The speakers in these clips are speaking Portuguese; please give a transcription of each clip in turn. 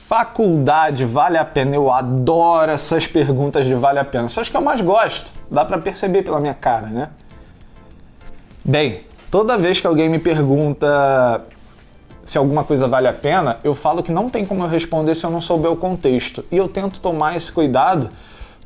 Faculdade vale a pena? Eu adoro essas perguntas de vale a pena. São as que eu mais gosto. Dá pra perceber pela minha cara, né? Bem, toda vez que alguém me pergunta se alguma coisa vale a pena, eu falo que não tem como eu responder se eu não souber o contexto. E eu tento tomar esse cuidado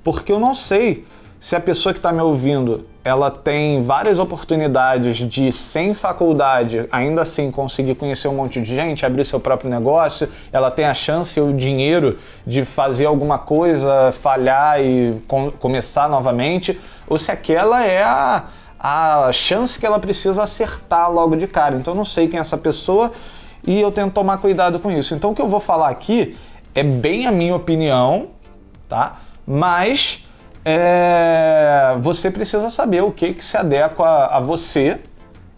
porque eu não sei se a pessoa que está me ouvindo, ela tem várias oportunidades de, sem faculdade, ainda assim conseguir conhecer um monte de gente, abrir seu próprio negócio, ela tem a chance e o dinheiro de fazer alguma coisa, falhar e começar novamente, ou se aquela é a chance que ela precisa acertar logo de cara. Então eu não sei quem é essa pessoa e eu tento tomar cuidado com isso. Então o que eu vou falar aqui é bem a minha opinião, tá? Mas você precisa saber o que se adequa a você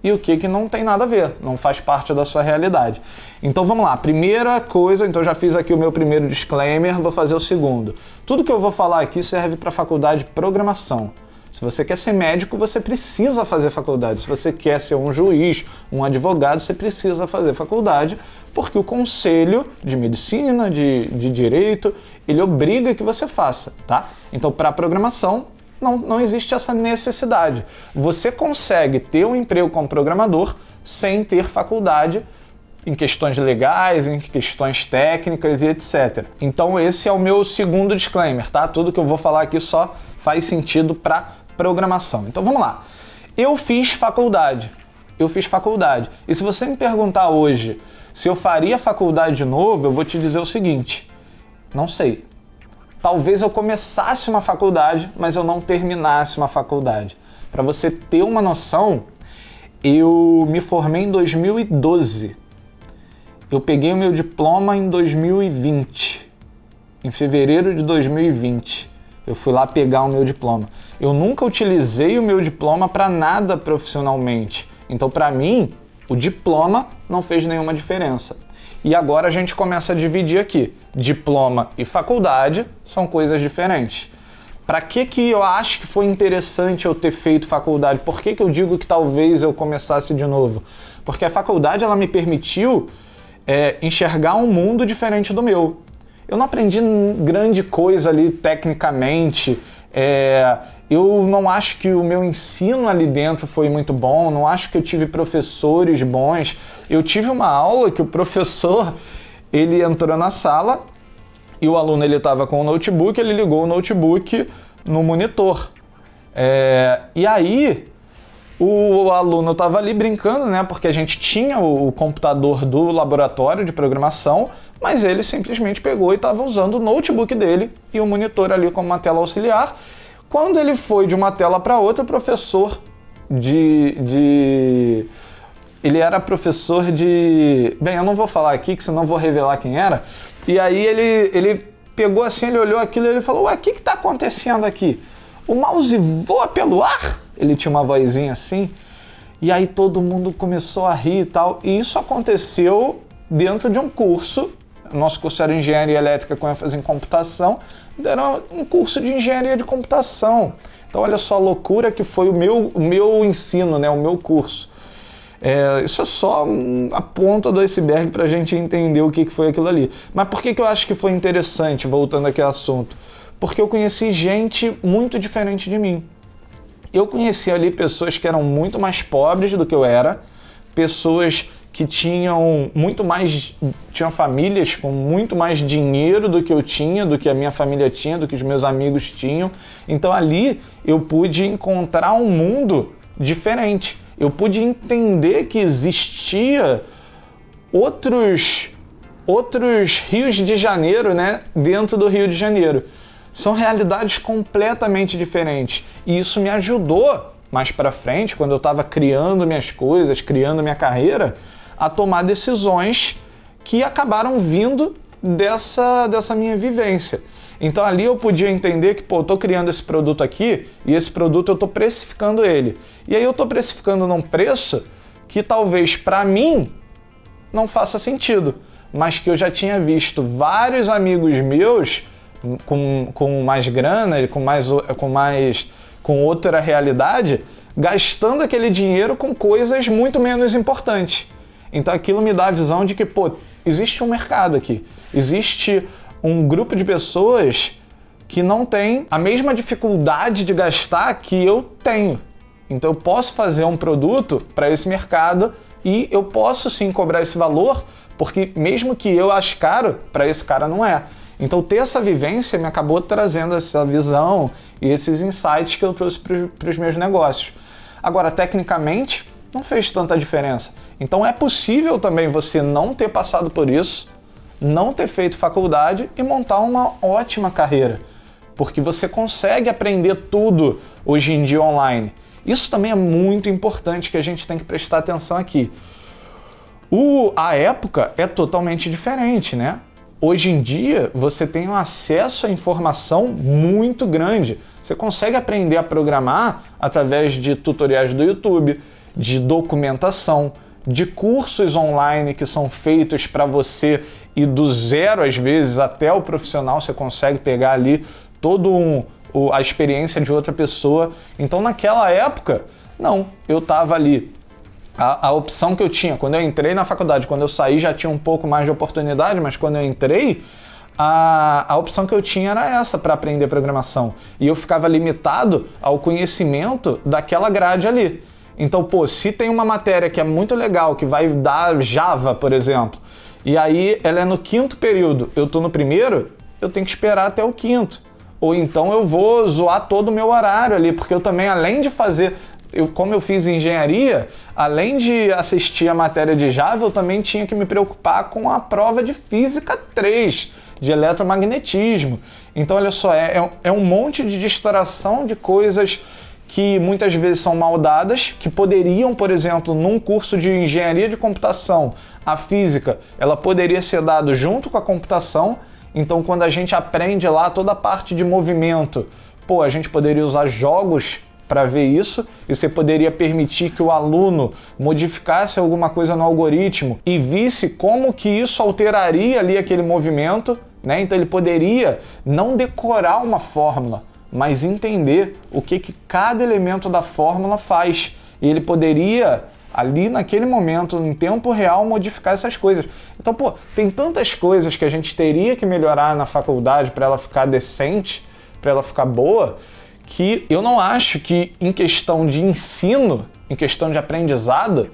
e o que não tem nada a ver, não faz parte da sua realidade. Então vamos lá, primeira coisa, então já fiz aqui o meu primeiro disclaimer, vou fazer o segundo. Tudo que eu vou falar aqui serve para faculdade de programação. Se você quer ser médico, você precisa fazer faculdade. Se você quer ser um juiz, um advogado, você precisa fazer faculdade, porque o conselho de medicina, de direito, ele obriga que você faça, tá? Então, para programação, não existe essa necessidade. Você consegue ter um emprego como programador sem ter faculdade em questões legais, em questões técnicas e etc. Então, esse é o meu segundo disclaimer, tá? Tudo que eu vou falar aqui só faz sentido para programação. Então vamos lá. Eu fiz faculdade. E se você me perguntar hoje se eu faria faculdade de novo, eu vou te dizer o seguinte: não sei. Talvez eu começasse uma faculdade, mas eu não terminasse uma faculdade. Para você ter uma noção, eu me formei em 2012. Eu peguei o meu diploma em 2020. Em fevereiro de 2020. Eu fui lá pegar o meu diploma. Eu nunca utilizei o meu diploma para nada profissionalmente. Então, para mim, o diploma não fez nenhuma diferença. E agora a gente começa a dividir aqui. Diploma e faculdade são coisas diferentes. Para que eu acho que foi interessante eu ter feito faculdade? Por que eu digo que talvez eu começasse de novo? Porque a faculdade ela me permitiu enxergar um mundo diferente do meu. Eu não aprendi grande coisa ali tecnicamente, eu não acho que o meu ensino ali dentro foi muito bom, não acho que eu tive professores bons. Eu tive uma aula que o professor, ele entrou na sala e o aluno estava com o notebook, ele ligou o notebook no monitor. E aí o aluno estava ali brincando, né? Porque a gente tinha o computador do laboratório de programação, mas ele simplesmente pegou e estava usando o notebook dele e o monitor ali como uma tela auxiliar. Quando ele foi de uma tela para outra, o professor ele era professor de... Bem, eu não vou falar aqui, que senão vou revelar quem era. E aí ele pegou assim, ele olhou aquilo e ele falou: ué, o que está acontecendo aqui? O mouse voa pelo ar? Ele tinha uma vozinha assim. E aí todo mundo começou a rir e tal. E isso aconteceu dentro de um curso. Nosso curso era Engenharia Elétrica com ênfase em computação. Era um curso de Engenharia de Computação. Então olha só a loucura que foi o meu ensino, né? O meu curso. Isso é só a ponta do iceberg para a gente entender o que foi aquilo ali. Mas por que eu acho que foi interessante, voltando aqui ao assunto? Porque eu conheci gente muito diferente de mim. Eu conheci ali pessoas que eram muito mais pobres do que eu era, pessoas que tinham famílias com muito mais dinheiro do que eu tinha, do que a minha família tinha, do que os meus amigos tinham. Então ali eu pude encontrar um mundo diferente. Eu pude entender que existia outros Rios de Janeiro, né, dentro do Rio de Janeiro. São realidades completamente diferentes. E isso me ajudou, mais para frente, quando eu estava criando minhas coisas, criando minha carreira, a tomar decisões que acabaram vindo dessa minha vivência. Então ali eu podia entender que, eu estou criando esse produto aqui e esse produto eu estou precificando ele. E aí eu estou precificando num preço que talvez para mim não faça sentido, mas que eu já tinha visto vários amigos meus com mais grana, com outra realidade, gastando aquele dinheiro com coisas muito menos importantes. Então aquilo me dá a visão de que, pô, existe um mercado aqui, existe um grupo de pessoas que não tem a mesma dificuldade de gastar que eu tenho. Então eu posso fazer um produto para esse mercado e eu posso sim cobrar esse valor, porque mesmo que eu ache caro, para esse cara não é. Então ter essa vivência me acabou trazendo essa visão e esses insights que eu trouxe para os meus negócios. Agora, tecnicamente, não fez tanta diferença. Então é possível também você não ter passado por isso, não ter feito faculdade e montar uma ótima carreira, porque você consegue aprender tudo hoje em dia online. Isso também é muito importante que a gente tem que prestar atenção aqui. A época é totalmente diferente, né? Hoje em dia, você tem um acesso à informação muito grande. Você consegue aprender a programar através de tutoriais do YouTube, de documentação, de cursos online que são feitos para você e do zero, às vezes, até o profissional, você consegue pegar ali a experiência de outra pessoa. Então, naquela época, não, eu estava ali. A opção que eu tinha, quando eu entrei na faculdade, quando eu saí já tinha um pouco mais de oportunidade, mas quando eu entrei, a opção que eu tinha era essa para aprender programação. E eu ficava limitado ao conhecimento daquela grade ali. Então, pô, se tem uma matéria que é muito legal, que vai dar Java, por exemplo, e aí ela é no 5º período, eu tô no 1º, eu tenho que esperar até o 5º. Ou então eu vou zoar todo o meu horário ali, porque eu também, além de fazer... como eu fiz engenharia, além de assistir a matéria de Java, eu também tinha que me preocupar com a prova de Física 3, de eletromagnetismo. Então, olha só, é um monte de distração de coisas que muitas vezes são mal dadas, que poderiam, por exemplo, num curso de engenharia de computação, a física, ela poderia ser dada junto com a computação. Então, quando a gente aprende lá toda a parte de movimento, pô, a gente poderia usar jogos para ver isso, e você poderia permitir que o aluno modificasse alguma coisa no algoritmo e visse como que isso alteraria ali aquele movimento, né? Então ele poderia não decorar uma fórmula, mas entender o que cada elemento da fórmula faz. E ele poderia, ali naquele momento, em tempo real, modificar essas coisas. Então, pô, tem tantas coisas que a gente teria que melhorar na faculdade para ela ficar decente, para ela ficar boa, que eu não acho que em questão de ensino, em questão de aprendizado,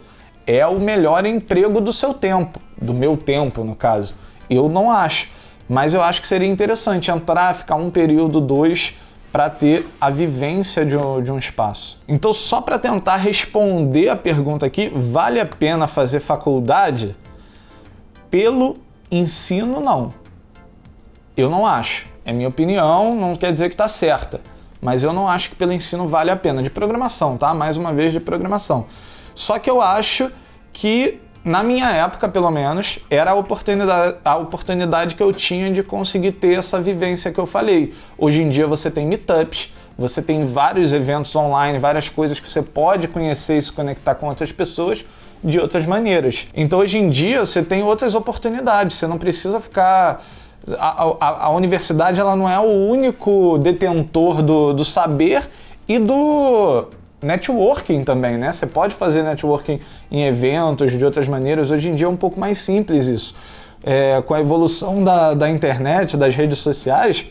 é o melhor emprego do seu tempo, do meu tempo, no caso. Eu não acho, mas eu acho que seria interessante entrar, ficar 1 período, 2, para ter a vivência de um espaço. Então, só para tentar responder a pergunta aqui, vale a pena fazer faculdade? Pelo ensino, não. Eu não acho. É minha opinião, não quer dizer que está certa. Mas eu não acho que pelo ensino vale a pena. De programação, tá? Mais uma vez de programação. Só que eu acho que, na minha época, pelo menos, era a oportunidade que eu tinha de conseguir ter essa vivência que eu falei. Hoje em dia você tem meetups, você tem vários eventos online, várias coisas que você pode conhecer e se conectar com outras pessoas de outras maneiras. Então, hoje em dia, você tem outras oportunidades. Você não precisa ficar... A universidade, ela não é o único detentor do saber e do networking também, né? Você pode fazer networking em eventos, de outras maneiras. Hoje em dia é um pouco mais simples isso. Com a evolução da internet, das redes sociais,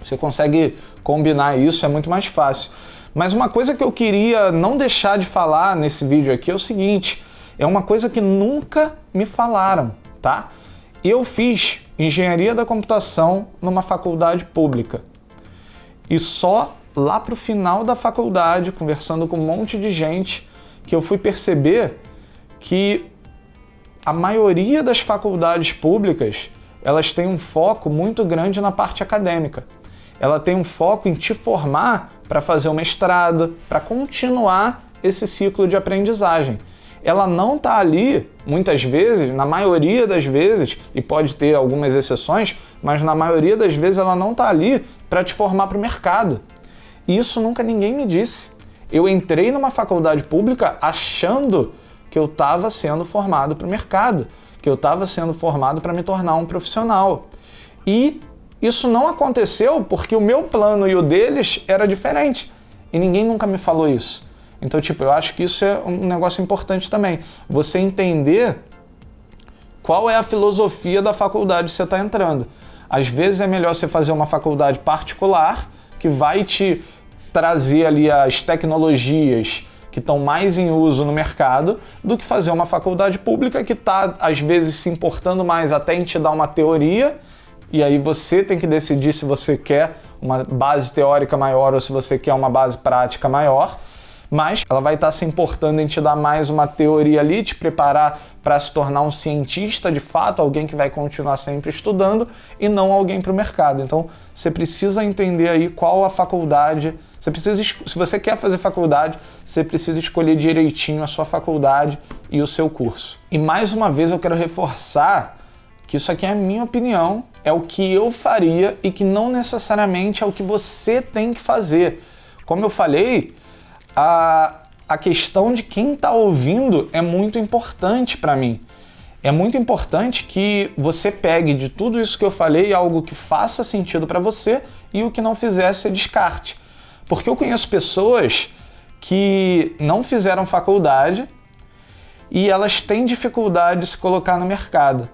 você consegue combinar isso, é muito mais fácil. Mas uma coisa que eu queria não deixar de falar nesse vídeo aqui é o seguinte, é uma coisa que nunca me falaram, tá? Eu fiz engenharia da computação numa faculdade pública. E só lá para o final da faculdade, conversando com um monte de gente, que eu fui perceber que a maioria das faculdades públicas, elas têm um foco muito grande na parte acadêmica. Ela tem um foco em te formar para fazer o mestrado, para continuar esse ciclo de aprendizagem. Ela não está ali, muitas vezes, na maioria das vezes, e pode ter algumas exceções, mas na maioria das vezes ela não está ali para te formar para o mercado. E isso nunca ninguém me disse. Eu entrei numa faculdade pública achando que eu estava sendo formado para o mercado, que eu estava sendo formado para me tornar um profissional. E isso não aconteceu porque o meu plano e o deles era diferente. E ninguém nunca me falou isso. Então, eu acho que isso é um negócio importante também. Você entender qual é a filosofia da faculdade que você está entrando. Às vezes é melhor você fazer uma faculdade particular, que vai te trazer ali as tecnologias que estão mais em uso no mercado, do que fazer uma faculdade pública que está, às vezes, se importando mais até em te dar uma teoria, e aí você tem que decidir se você quer uma base teórica maior ou se você quer uma base prática maior, mas ela vai estar se importando em te dar mais uma teoria ali, te preparar para se tornar um cientista de fato, alguém que vai continuar sempre estudando e não alguém para o mercado. Então, você precisa entender aí qual a faculdade, se você quer fazer faculdade, você precisa escolher direitinho a sua faculdade e o seu curso. E mais uma vez eu quero reforçar que isso aqui é a minha opinião, é o que eu faria e que não necessariamente é o que você tem que fazer. Como eu falei, a questão de quem está ouvindo é muito importante para mim. É muito importante que você pegue de tudo isso que eu falei algo que faça sentido para você e o que não fizer, você descarte. Porque eu conheço pessoas que não fizeram faculdade e elas têm dificuldade de se colocar no mercado.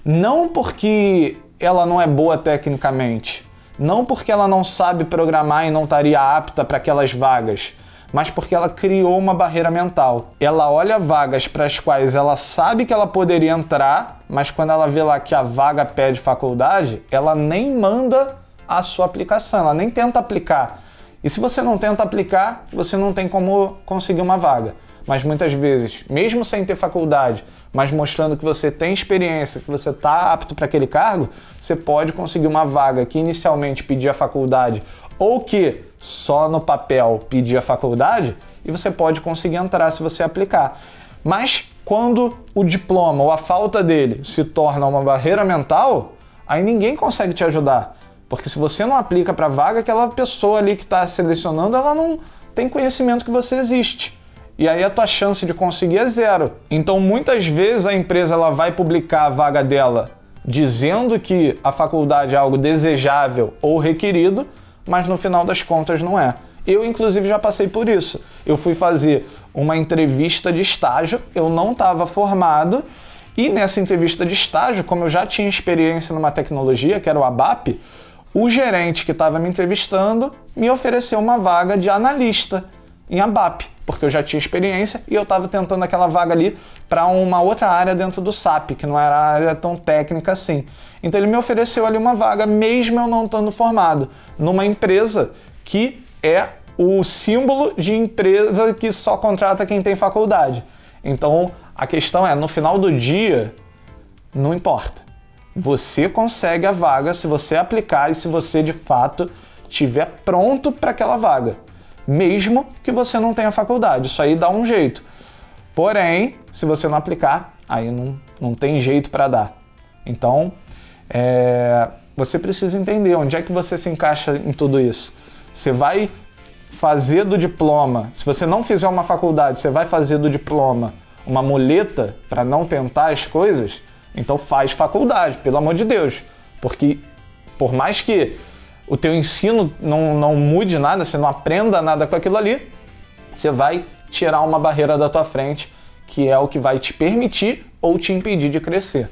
Não porque ela não é boa tecnicamente, não porque ela não sabe programar e não estaria apta para aquelas vagas, mas porque ela criou uma barreira mental. Ela olha vagas para as quais ela sabe que ela poderia entrar, mas quando ela vê lá que a vaga pede faculdade, ela nem manda a sua aplicação, ela nem tenta aplicar. E se você não tenta aplicar, você não tem como conseguir uma vaga. Mas muitas vezes, mesmo sem ter faculdade, mas mostrando que você tem experiência, que você está apto para aquele cargo, você pode conseguir uma vaga que inicialmente pedia faculdade ou que só no papel pedia faculdade, e você pode conseguir entrar se você aplicar. Mas quando o diploma ou a falta dele se torna uma barreira mental, aí ninguém consegue te ajudar. Porque se você não aplica para a vaga, aquela pessoa ali que está selecionando, ela não tem conhecimento que você existe. E aí a tua chance de conseguir é zero. Então muitas vezes a empresa ela vai publicar a vaga dela dizendo que a faculdade é algo desejável ou requerido, mas no final das contas não é. Eu, inclusive, já passei por isso. Eu fui fazer uma entrevista de estágio, eu não estava formado, e nessa entrevista de estágio, como eu já tinha experiência numa tecnologia, que era o ABAP, o gerente que estava me entrevistando me ofereceu uma vaga de analista em ABAP, porque eu já tinha experiência e eu estava tentando aquela vaga ali para uma outra área dentro do SAP, que não era área tão técnica assim. Então ele me ofereceu ali uma vaga, mesmo eu não estando formado, numa empresa que é o símbolo de empresa que só contrata quem tem faculdade. Então a questão é, no final do dia, não importa. Você consegue a vaga se você aplicar e se você de fato estiver pronto para aquela vaga. Mesmo que você não tenha faculdade, isso aí dá um jeito. Porém, se você não aplicar, aí não tem jeito para dar. Então, você precisa entender onde é que você se encaixa em tudo isso. Você vai fazer do diploma, se você não fizer uma faculdade, você vai fazer do diploma uma muleta para não tentar as coisas, então faz faculdade, pelo amor de Deus. Porque por mais que o teu ensino não mude nada, você não aprenda nada com aquilo ali, você vai tirar uma barreira da tua frente, que é o que vai te permitir ou te impedir de crescer.